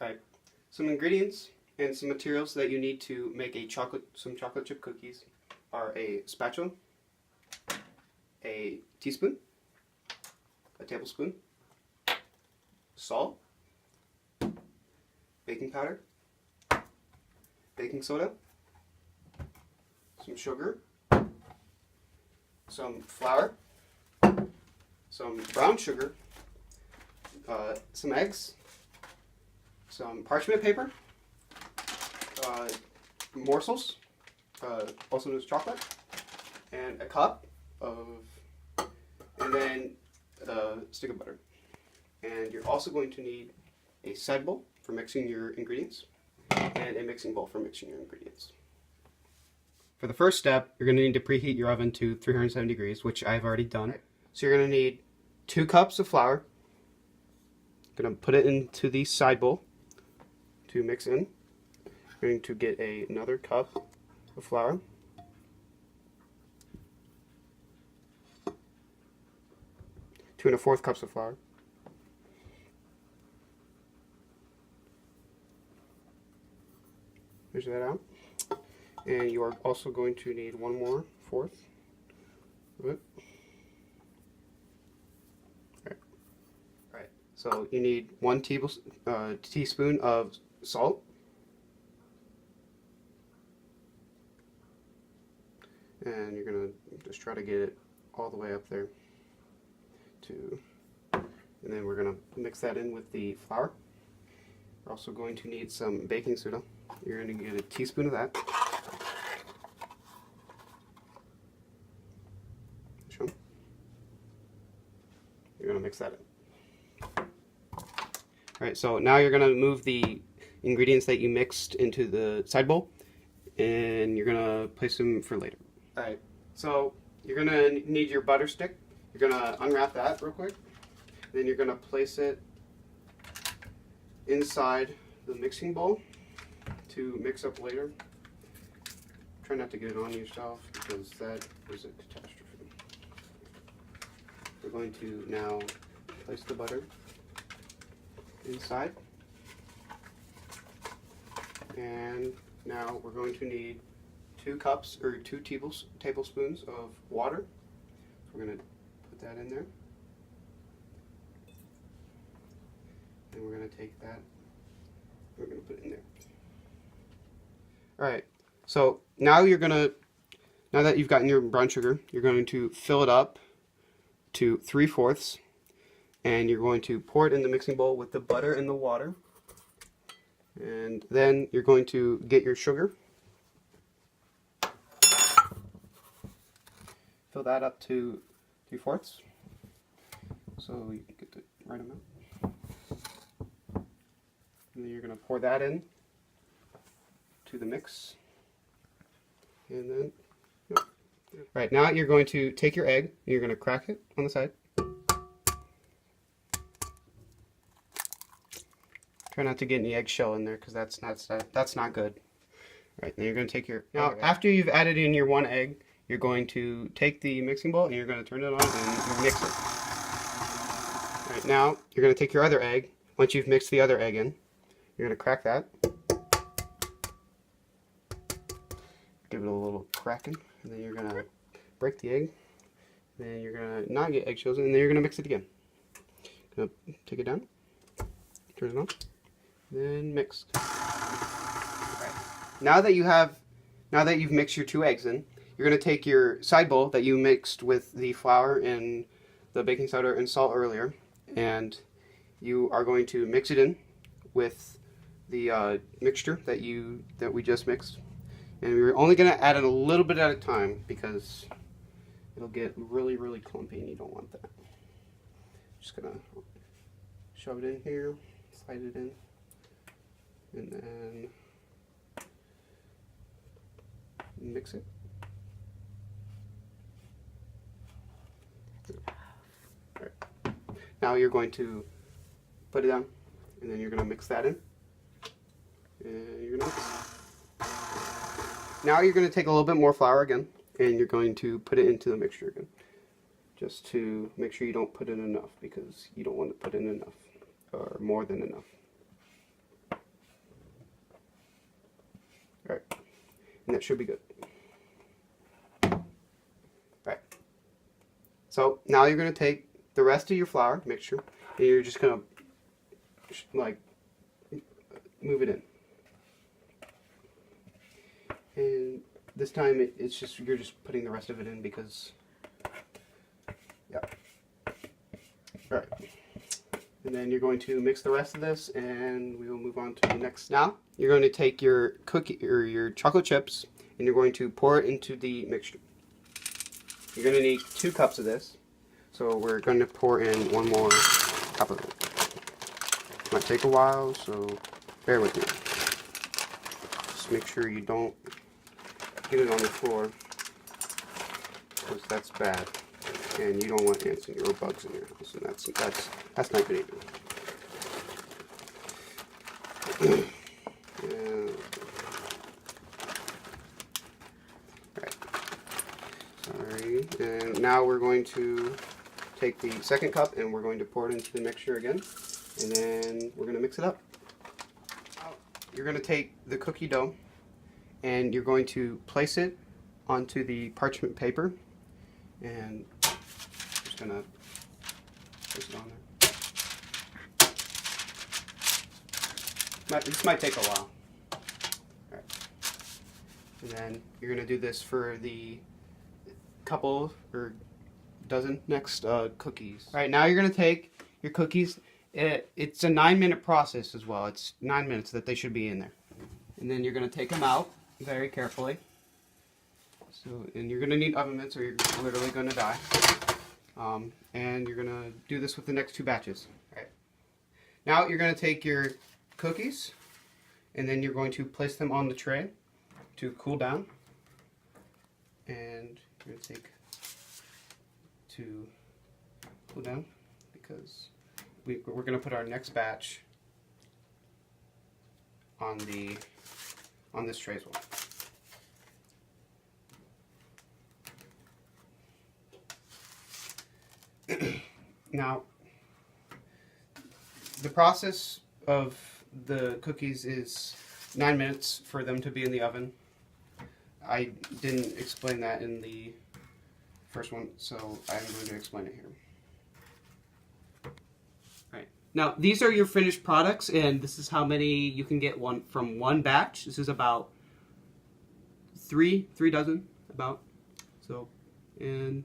Alright, some ingredients and some materials that you need to make some chocolate chip cookies are a spatula, a teaspoon, a tablespoon, salt, baking powder, baking soda, some sugar, some flour, some brown sugar, some eggs, some parchment paper, morsels, also known as chocolate, and a cup of, and then a stick of butter. And you're also going to need a side bowl for mixing your ingredients and a mixing bowl for mixing your ingredients. For the first step, you're going to need to preheat your oven to 370 degrees, which I've already done. So you're going to need 2 cups of flour. I'm going to put it into the side bowl to mix in. You're going to get another cup of flour. Two and a fourth cups of flour. Measure that out. And you are also going to need 1 more fourth of it. Right. So you need 1 teaspoon of salt. And you're going to just try to get it all the way up there. And then we're going to mix that in with the flour. We're also going to need some baking soda. You're going to get a teaspoon of that. You're going to mix that in. Alright, so now you're going to move the ingredients that you mixed into the side bowl, and you're going to place them for later. Alright, so you're going to need your butter stick. You're going to unwrap that real quick. Then you're going to place it inside the mixing bowl to mix up later. Try not to get it on yourself because that is a catastrophe. We're going to now place the butter inside. And now we're going to need 2 tablespoons of water. So we're going to put that in there. And we're going to take that, we're going to put it in there. Alright, so now now that you've gotten your brown sugar, you're going to fill it up to 3/4, and you're going to pour it in the mixing bowl with the butter and the water. And then you're going to get your sugar. Fill that up to 3/4, so you can get the right amount. And then you're going to pour that in to the mix. And then, right, now you're going to take your egg and you're going to crack it on the side. Try not to get any eggshell in there because that's not good. Right, then you're going to take your, now after you've added in your 1 egg, you're going to take the mixing bowl and you're going to turn it on and mix it. Right, now you're going to take your other egg. Once you've mixed the other egg in, you're going to crack that. Give it a little cracking, and then you're going to break the egg. Then you're going to not get eggshells, and then you're going to mix it again. Going to take it down, turn it on, then mix. Right. Now that you've mixed your 2 eggs in, you're going to take your side bowl that you mixed with the flour and the baking soda and salt earlier, and you are going to mix it in with the mixture that we just mixed. And we're only going to add it a little bit at a time because it'll get really, really clumpy and you don't want that. Just going to shove it in here, slide it in, and then mix it. All right. Now you're going to put it down, and then you're going to mix that in. And you're going to mix. Now you're going to take a little bit more flour again, and you're going to put it into the mixture again. Just to make sure you don't put in enough, because you don't want to put in enough, or more than enough. Alright, and that should be good. Alright, so now you're going to take the rest of your flour mixture and you're just going to like move it in. And this time it's just, you're just putting the rest of it in because, yeah. Alright. And then you're going to mix the rest of this and we will move on to the next. Now, you're going to take your cookie or your chocolate chips and you're going to pour it into the mixture. You're going to need 2 cups of this. So we're going to pour in 1 more cup of it. Might take a while, so bear with me. Just make sure you don't get it on the floor because that's bad. And you don't want ants or bugs in your house, and that's not good either. Right. Sorry. And now we're going to take the second cup and we're going to pour it into the mixture again, and then we're going to mix it up. You're going to take the cookie dough and you're going to place it onto the parchment paper, and gonna place it on there. This might take a while. Alright. And then you're gonna do this for the couple or dozen next cookies. Alright, now you're gonna take your cookies. It's a 9-minute process as well. It's 9 minutes that they should be in there. And then you're gonna take them out very carefully. So, and you're gonna need oven mitts or you're literally gonna die. And you're going to do this with the next 2 batches. All right. Now you're going to take your cookies and then you're going to place them on the tray to cool down. And you're going to take to cool down because we're going to put our next batch on this tray as well. Now, the process of the cookies is 9 minutes for them to be in the oven. I didn't explain that in the first one, so I'm going to explain it here. Alright. Now, these are your finished products, and this is how many you can get from one batch. This is about three dozen, about. So, and